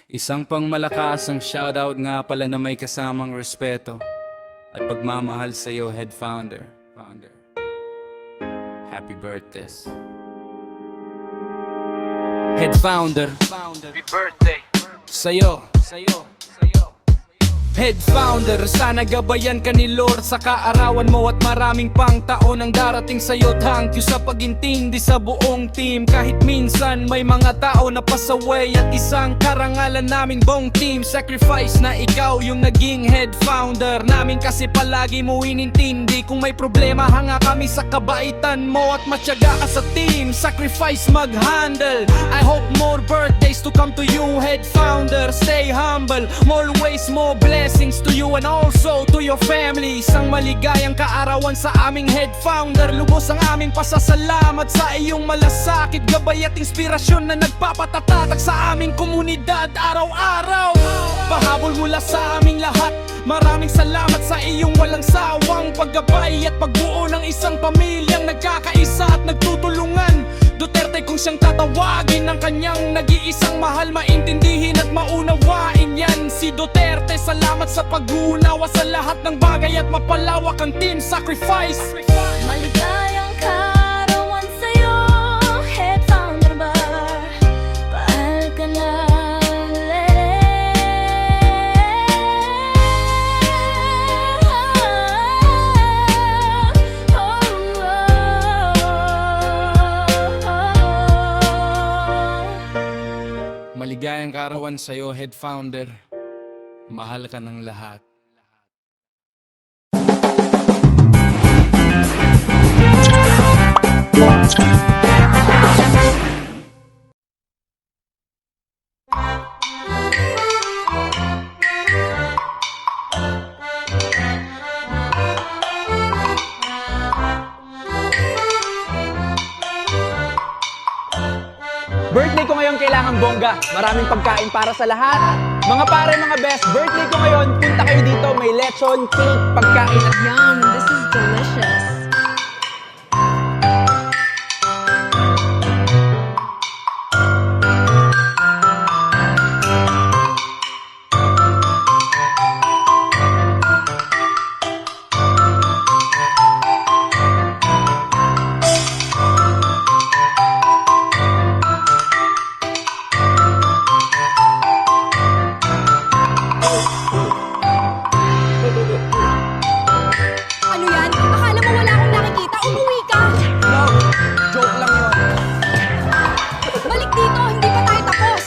Isang pang malakas ang shoutout nga pala na may kasamang respeto at pagmamahal sa iyo, Head Founder. Happy birthday. Head Founder, happy birthday sa'yo. Head Founder, sana gabayan ka ni Lord sa kaarawan mo at maraming pang taon ang darating sa'yo. Thank you sa pag-intindi sa buong team. Kahit minsan may mga tao na pasaway at isang karangalan namin buong team. Sacrifice na ikaw yung naging Head Founder namin kasi palagi mo inintindi. Kung may problema hanga kami sa kabaitan mo at matyaga ka sa team. Sacrifice mag-handle. I hope more birthdays to come to you, Head Founder. Stay humble, more ways, more blessings to you and also to your family. Isang maligayang kaarawan sa aming Head Founder. Lubos ang aming pasasalamat sa iyong malasakit, gabay at inspirasyon na nagpapatatag sa aming komunidad araw-araw. Pahabol mula sa aming lahat, maraming salamat sa iyong walang sawang paggabay at pagbuo ng isang pamilyang nagkakaisa at nagtutulungan. Duterte kung siyang tatawagin ng kanyang nag-iisang mahal, maintindihin at maunawain yan. Si Duterte, salamat sa pag-uunawa sa lahat ng bagay at mapalawak ang team sacrifice. Maligayang kaarawan sa'yo, Head Founder Bar. Pahal ka na Maligayang kaarawan sa'yo, Head Founder. Mahal ka ng lahat. Birthday ko ngayon kailangan bongga. Maraming pagkain para sa lahat. Mga pare, mga best, birthday ko ngayon. Punta kayo dito, may lechon, cake, pagkain at Yum, this is delicious. Ano yan? Akala mo wala akong nakikita? Umuwi ka! love. Joke lang yun. Balik dito! Hindi pa tayo tapos!